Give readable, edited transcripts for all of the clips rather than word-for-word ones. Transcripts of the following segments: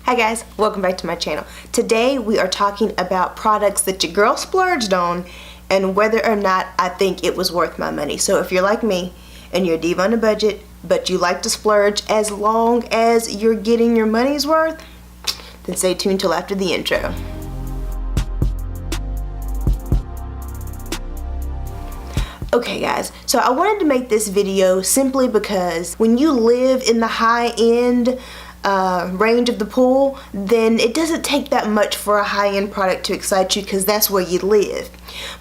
Hi guys, welcome back to my channel. Today we are talking about products that your girl splurged on and whether or not I think it was worth my money. So if you're like me and you're a diva on a budget, but you like to splurge as long as you're getting your money's worth, then stay tuned till after the intro. Okay guys, so I wanted to make this video simply because when you live in the high-end range of the pool, then it doesn't take that much for a high-end product to excite you because that's where you live.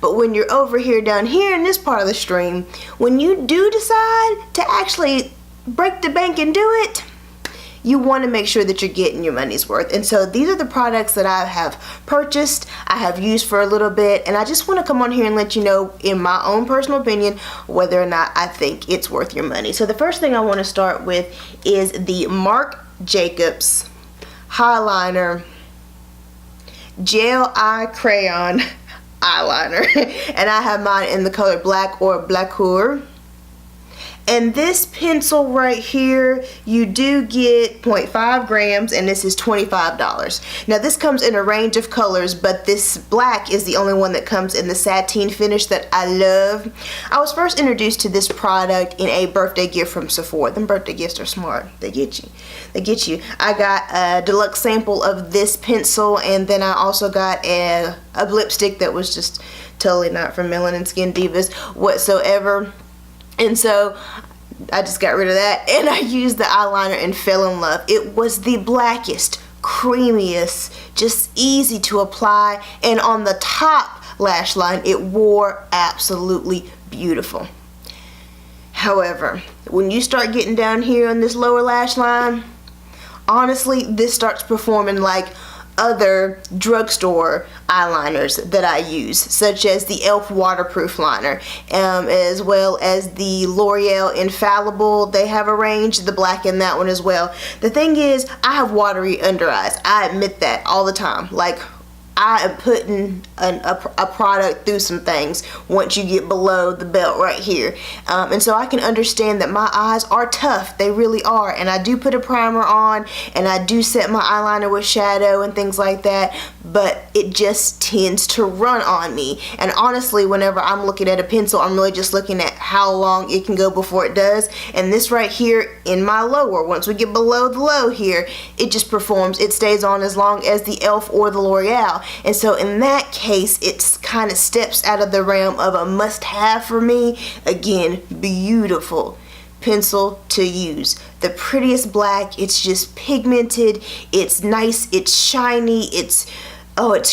But when you're over here down here in this part of the stream, when you do decide to actually break the bank and do it, you want to make sure that you're getting your money's worth. And so these are the products that I have purchased, I have used for a little bit, and I just want to come on here and let you know, in my own personal opinion, whether or not I think it's worth your money. So the first thing I want to start with is the Marc Jacobs Highliner Gel Eye Crayon Eyeliner. And I have mine in the color black or blacour. And this pencil right here, you do get 0.5 grams, and this is $25. Now this comes in a range of colors, but this black is the only one that comes in the satin finish that I love. I was first introduced to this product in a birthday gift from Sephora. Them birthday gifts are smart. They get you. They get you. I got a deluxe sample of this pencil, and then I also got a lipstick that was just totally not for Melanin Skin Divas whatsoever. And so I just got rid of that and I used the eyeliner and fell in love. It was the blackest, creamiest, just easy to apply, and on the top lash line it wore absolutely beautiful. However, when you start getting down here on this lower lash line, honestly this starts performing like other drugstore eyeliners that I use, such as the e.l.f. waterproof liner, as well as the L'Oreal Infallible. They have a range, the black in that one as well. The thing is, I have watery under eyes. I admit that all the time. Like, I am putting a product through some things once you get below the belt right here. And so I can understand that my eyes are tough. They really are. And I do put a primer on, and I do set my eyeliner with shadow and things like that. But it just tends to run on me. And honestly, whenever I'm looking at a pencil, I'm really just looking at how long it can go before it does. And this right here in my lower, once we get below the low here, it just performs. It stays on as long as the e.l.f. or the L'Oreal. And so in that case, it kind of steps out of the realm of a must-have for me. Again, beautiful pencil to use. The prettiest black. It's just pigmented. It's nice. It's shiny. It's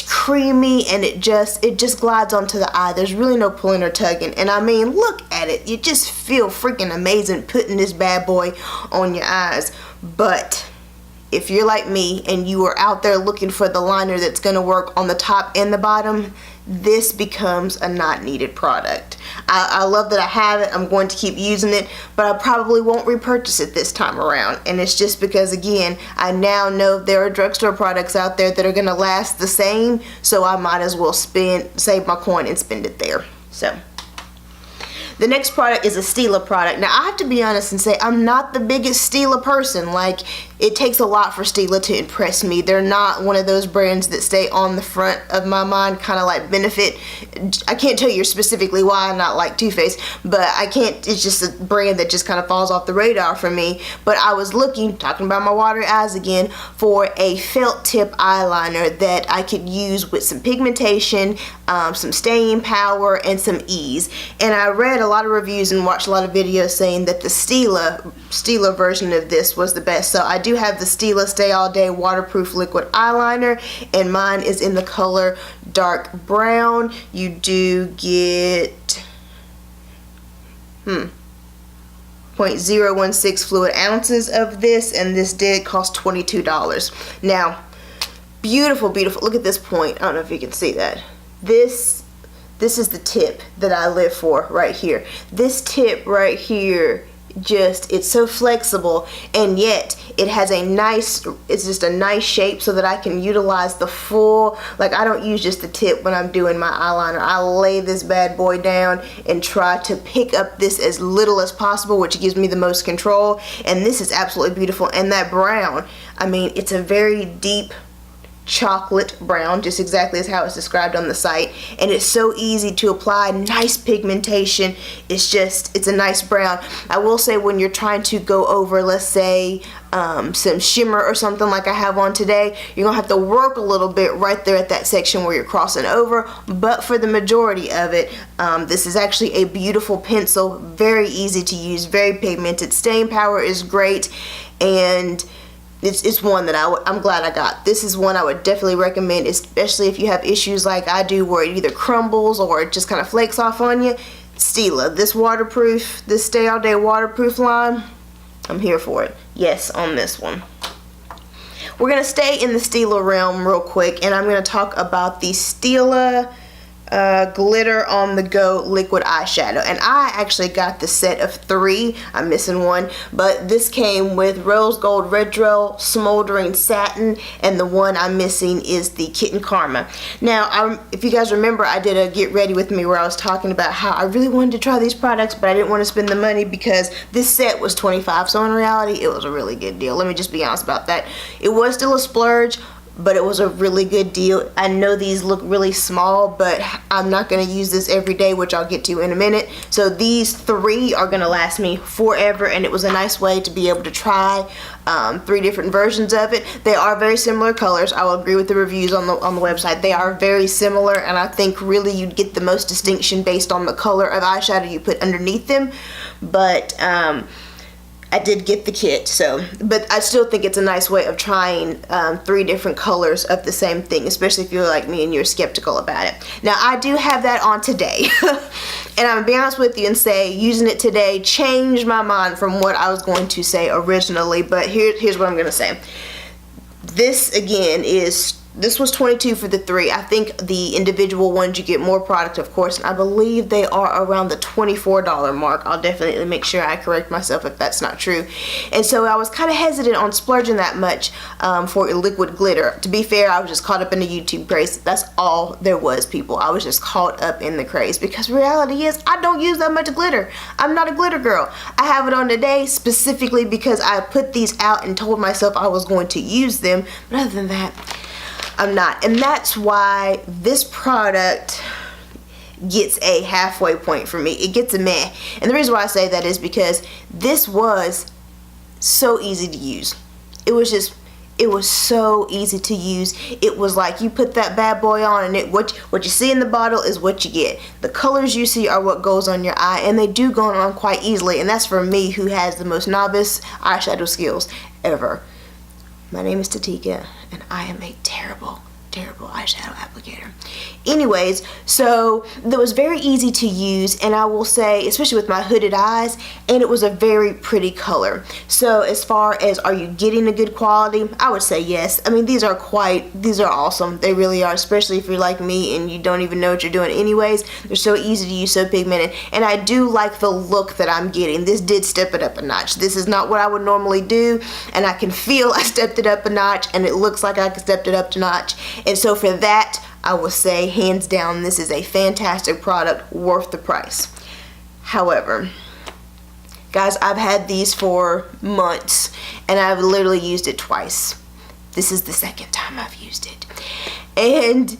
creamy, and it just glides onto the eye. There's really no pulling or tugging. And I mean, look at it. You just feel freaking amazing putting this bad boy on your eyes. But if you're like me and you are out there looking for the liner that's going to work on the top and the bottom, this becomes a not needed product. I love that I have it. I'm going to keep using it, but I probably won't repurchase it this time around. And it's just because, again, I now know there are drugstore products out there that are going to last the same, so I might as well save my coin and spend it there. So the next product is a Stila product. Now I have to be honest and say I'm not the biggest Stila person. Like, it takes a lot for Stila to impress me. They're not one of those brands that stay on the front of my mind, kind of like Benefit. I can't tell you specifically why I'm not like Too Faced, but I can't, it's just a brand that just kind of falls off the radar for me. But I was looking, talking about my watery eyes again, for a felt tip eyeliner that I could use with some pigmentation, some staying power, and some ease. And I read a lot of reviews and watched a lot of videos saying that the Stila version of this was the best. So I do have the Stila Stay All Day waterproof liquid eyeliner, and mine is in the color dark brown. You do get 0.016 fluid ounces of this, and this did cost $22. Now, beautiful, beautiful. Look at this point. I don't know if you can see that. This is the tip that I live for right here. This tip right here it's so flexible, and yet it has it's just a nice shape so that I can utilize the full, like I don't use just the tip when I'm doing my eyeliner. I lay this bad boy down and try to pick up this as little as possible, which gives me the most control. And this is absolutely beautiful. And that brown, I mean, it's a very deep chocolate brown, just exactly as how it's described on the site, and it's so easy to apply. Nice pigmentation. It's a nice brown. I will say, when you're trying to go over, let's say some shimmer or something like I have on today, you're gonna have to work a little bit right there at that section where you're crossing over. But for the majority of it, this is actually a beautiful pencil, very easy to use, very pigmented. Staying power is great, and it's one that I'm glad I got. This is one I would definitely recommend, especially if you have issues like I do where it either crumbles or it just kind of flakes off on you. Stila, this stay all day waterproof line, I'm here for it. Yes, on this one. We're going to stay in the Stila realm real quick, and I'm going to talk about the Stila glitter on the go liquid eyeshadow. And I actually got the set of 3. I'm missing one, but this came with rose gold retro, smoldering satin, and the one I'm missing is the Kitten Karma. Now, if you guys remember, I did a get ready with me where I was talking about how I really wanted to try these products, but I didn't want to spend the money because this set was $25. So in reality, it was a really good deal. Let me just be honest about that. It was still a splurge, but it was a really good deal. I know these look really small, but I'm not going to use this every day, which I'll get to in a minute. So these 3 are going to last me forever, and it was a nice way to be able to try 3 different versions of it. They are very similar colors. I will agree with the reviews on the website. They are very similar, and I think really you'd get the most distinction based on the color of eyeshadow you put underneath them. But I did get the kit, but I still think it's a nice way of trying 3 different colors of the same thing, especially if you're like me and you're skeptical about it. Now, I do have that on today, and I'm gonna be honest with you and say using it today changed my mind from what I was going to say originally, but here's what I'm gonna say. This again this was $22 for the 3. I think the individual ones you get more product, of course, and I believe they are around the $24 mark. I'll definitely make sure I correct myself if that's not true. And so I was kind of hesitant on splurging that much for liquid glitter. To be fair, I was just caught up in the YouTube craze. That's all there was, people. I was just caught up in the craze because reality is I don't use that much glitter. I'm not a glitter girl. I have it on today specifically because I put these out and told myself I was going to use them, but other than that, I'm not. And that's why this product gets a halfway point for me. It gets a meh. And the reason why I say that is because this was so easy to use. It was so easy to use. It was like you put that bad boy on, and what you see in the bottle is what you get. The colors you see are what goes on your eye, and they do go on quite easily. And that's for me, who has the most novice eyeshadow skills ever. My name is Tatika, and I am a terrible eyeshadow applicator. Anyways, so that was very easy to use, and I will say, especially with my hooded eyes, and it was a very pretty color. So as far as are you getting a good quality, I would say yes. I mean, these are awesome. They really are, especially if you're like me and you don't even know what you're doing anyways. They're so easy to use, so pigmented, and I do like the look that I'm getting. This did step it up a notch. This is not what I would normally do, and I can feel I stepped it up a notch, and it looks like I stepped it up a notch. And so for that, I will say hands down, this is a fantastic product, worth the price. However, guys, I've had these for months, and I've literally used it twice. This is the 2nd time I've used it. And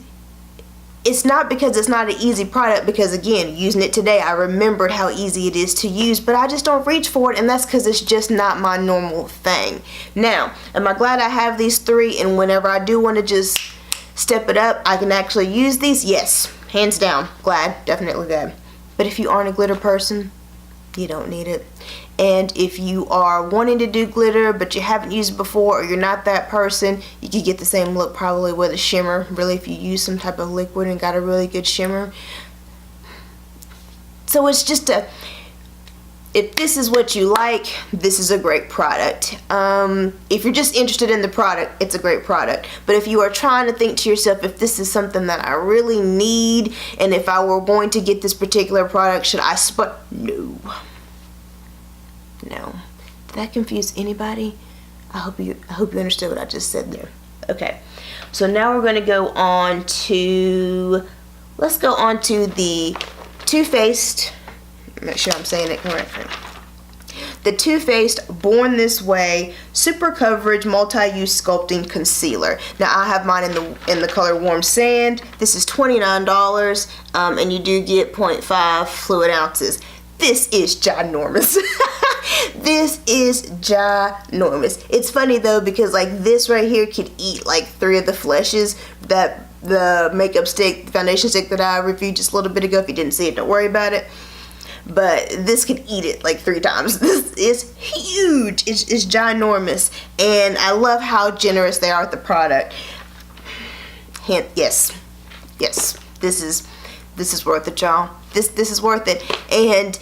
it's not because it's not an easy product, because again, using it today, I remembered how easy it is to use, but I just don't reach for it, and that's because it's just not my normal thing. Now, am I glad I have these 3, and whenever I do want to just step it up, I can actually use these? Yes, hands down, glad, definitely glad. But if you aren't a glitter person, you don't need it. And if you are wanting to do glitter but you haven't used it before, or you're not that person, you could get the same look probably with a shimmer. Really, if you use some type of liquid and got a really good shimmer. So it's just if this is what you like, this is a great product. If you're just interested in the product, it's a great product. But if you are trying to think to yourself, if this is something that I really need, and if I were going to get this particular product, should I no. No. Did that confuse anybody? I hope you understood what I just said there. Okay. So now we're going to go on to, let's go on to the Too Faced, make sure I'm saying it correctly. The Too Faced Born This Way Super Coverage Multi-Use Sculpting Concealer. Now I have mine in the color Warm Sand. This is $29, and you do get 0.5 fluid ounces. This is ginormous. This is ginormous. It's funny though, because like this right here could eat like 3 of the fleshes that the makeup stick, the foundation stick that I reviewed just a little bit ago. If you didn't see it, don't worry about it. But this could eat it like 3 times. This is huge. It's ginormous. And I love how generous they are with the product. Hint, yes. Yes. This is worth it, y'all. This is worth it. And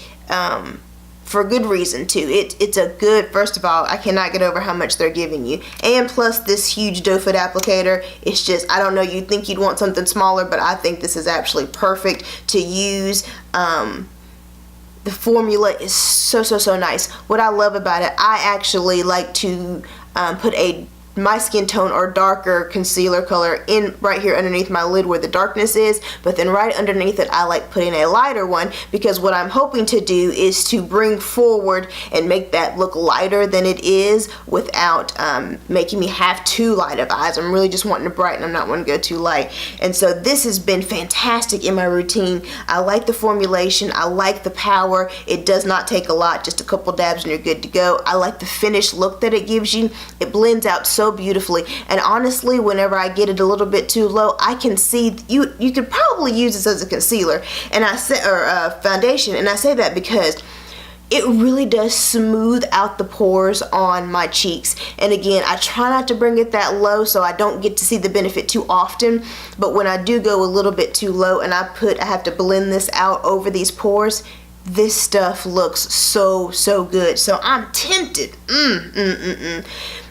for good reason too. It's a good, first of all, I cannot get over how much they're giving you. And plus this huge doe foot applicator. It's just, I don't know, you'd think you'd want something smaller, but I think this is actually perfect to use. The formula is so nice. What I love about it, I actually like to put my skin tone or darker concealer color in right here underneath my lid where the darkness is, but then right underneath it I like putting a lighter one, because what I'm hoping to do is to bring forward and make that look lighter than it is without making me have too light of eyes. I'm really just wanting to brighten, I'm not wanting to go too light. And so this has been fantastic in my routine. I like the formulation, I like the power. It does not take a lot, just a couple dabs and you're good to go. I like the finished look that it gives you. It blends out so beautifully, and honestly whenever I get it a little bit too low, I can see you could probably use this as a concealer, and I say, or foundation, and I say that because it really does smooth out the pores on my cheeks. And again, I try not to bring it that low so I don't get to see the benefit too often, but when I do go a little bit too low and I have to blend this out over these pores, this stuff looks so good. So I'm tempted.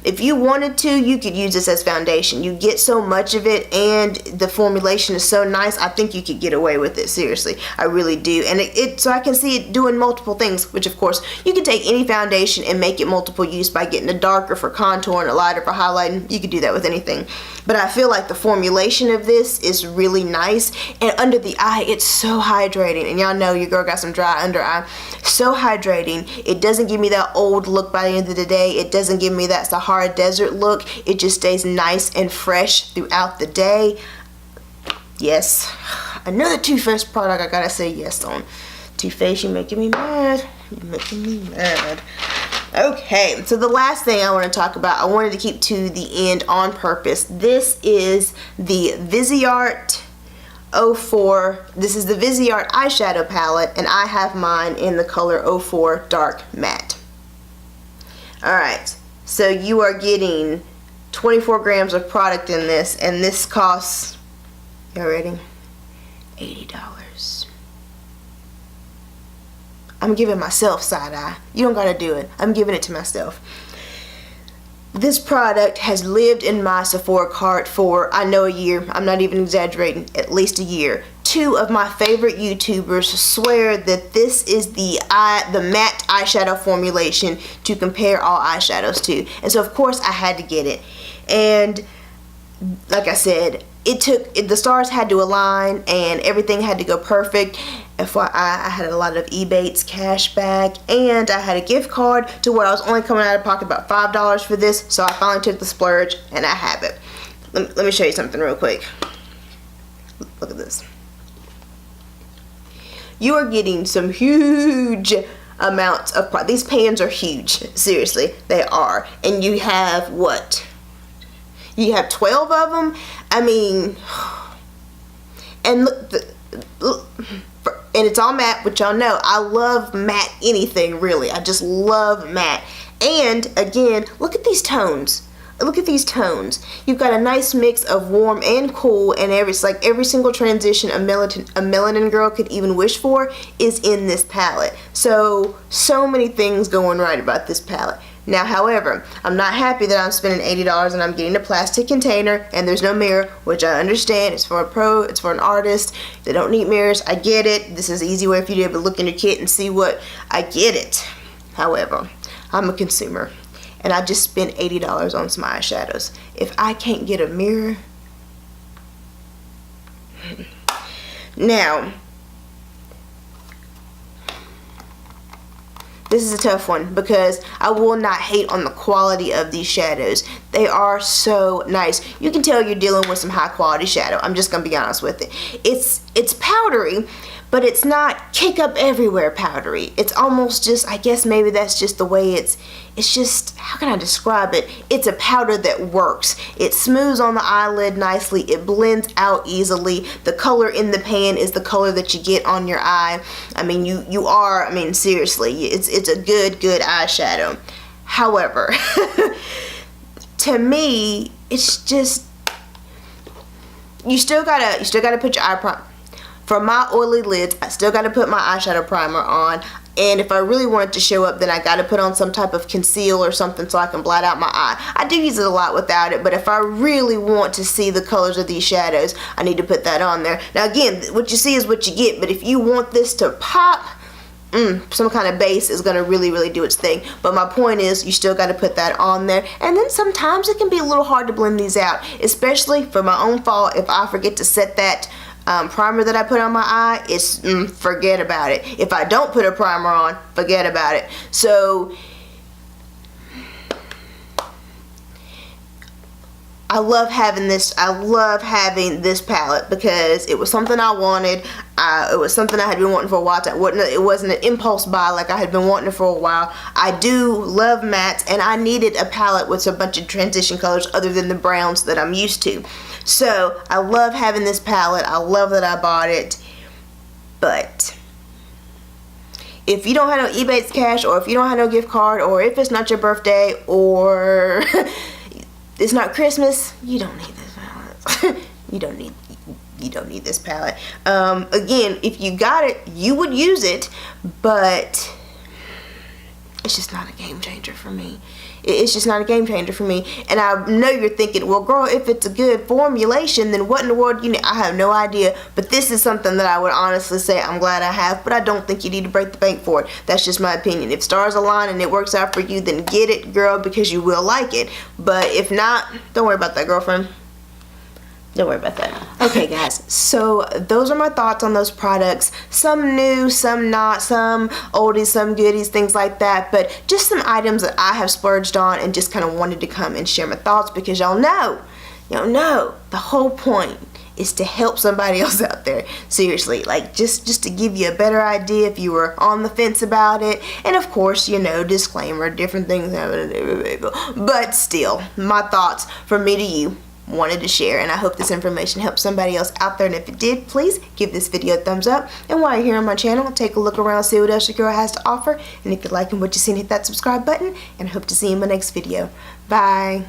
If you wanted to, you could use this as foundation. You get so much of it, and the formulation is so nice. I think you could get away with it, seriously. I really do. And so I can see it doing multiple things, which of course, you can take any foundation and make it multiple use by getting a darker for contouring, a lighter for highlighting. You could do that with anything. But I feel like the formulation of this is really nice, and under the eye, it's so hydrating. And y'all know your girl got some dry under eye. So hydrating. It doesn't give me that old look by the end of the day. It doesn't give me that Sahara desert look. It just stays nice and fresh throughout the day. Yes, another Too Faced product I gotta say yes on. Too Faced, you're making me mad. You're making me mad. Okay, so the last thing I want to talk about, I wanted to keep to the end on purpose. This is the Viseart 04. This is the Viseart eyeshadow palette, and I have mine in the color 04 Dark Matte. Alright, so you are getting 24 grams of product in this, and this costs, y'all ready? $80. I'm giving myself side eye. You don't gotta do it. I'm giving it to myself. This product has lived in my Sephora cart for, I know, a year. I'm not even exaggerating, at least a year. 2 of my favorite YouTubers swear that this is the matte eyeshadow formulation to compare all eyeshadows to. And so of course I had to get it. And like I said, the stars had to align and everything had to go perfect. FYI, I had a lot of Ebates cash back, and I had a gift card to where I was only coming out of pocket about $5 for this, so I finally took the splurge and I have it. Let me show you something real quick. Look at this. You are getting some huge amounts of product. These pans are huge, seriously, they are. And you have what? You have 12 of them? I mean, and look, and it's all matte, which y'all know. I love matte anything, really. I just love matte. And again, look at these tones. Look at these tones. You've got a nice mix of warm and cool, and every single transition a melanin girl could even wish for is in this palette. So many things going right about this palette. Now, however, I'm not happy that I'm spending $80 and I'm getting a plastic container and there's no mirror, which I understand. It's for a pro, it's for an artist. They don't need mirrors. I get it. This is an easy way for you to be able to look in your kit and see what. I get it. However, I'm a consumer, and I just spent $80 on some eyeshadows. If I can't get a mirror, now this is a tough one because I will not hate on the quality of these shadows. They are so nice. You can tell you're dealing with some high quality shadow. I'm just gonna be honest with it. It's powdery, but it's not kick up everywhere powdery. It's almost just, I guess maybe that's just the way it's just, how can I describe it? It's a powder that works. It smooths on the eyelid nicely. It blends out easily. The color in the pan is the color that you get on your eye. I mean, I mean, seriously, it's a good eyeshadow. However, to me, it's just, you still gotta put your eye primer. For my oily lids, I still gotta put my eyeshadow primer on. And if I really want it to show up, then I gotta put on some type of conceal or something so I can blot out my eye. I do use it a lot without it, but if I really want to see the colors of these shadows, I need to put that on there. Now again, what you see is what you get, but if you want this to pop, some kind of base is going to really do its thing. But my point is, you still got to put that on there. And then sometimes it can be a little hard to blend these out, especially for my own fault. If I forget to set that primer that I put on my eye, it's forget about it. If I don't put a primer on, forget about it. So I love having this palette because it was something I wanted. It was something I had been wanting for a while. It wasn't an impulse buy like I had been wanting it for a while. I do love mattes, and I needed a palette with a bunch of transition colors other than the browns that I'm used to. So I love having this palette. I love that I bought it. But if you don't have no Ebates cash, or if you don't have no gift card, or if it's not your birthday, or it's not Christmas, you don't need this palette. you don't need this palette. Again, if you got it, you would use it, but it's just not a game changer for me. It's just not a game changer for me. And I know you're thinking, well, girl, if it's a good formulation, then what in the world, I have no idea. But this is something that I would honestly say I'm glad I have, but I don't think you need to break the bank for it. That's just my opinion. If stars align and it works out for you, then get it, girl, because you will like it. But if not, don't worry about that, girlfriend. Don't worry about that. Okay, guys, so those are my thoughts on those products. Some new, some not, some oldies, some goodies, things like that. But just some items that I have splurged on and just kind of wanted to come and share my thoughts, because y'all know the whole point is to help somebody else out there. Seriously, like just to give you a better idea if you were on the fence about it. And of course, disclaimer, different things happen, but still, my thoughts from me to you, wanted to share, and I hope this information helps somebody else out there. And if it did, please give this video a thumbs up, and while you're here on my channel, take a look around, see what else your girl has to offer. And if you're liking what you've seen, hit that subscribe button, and I hope to see you in my next video. Bye.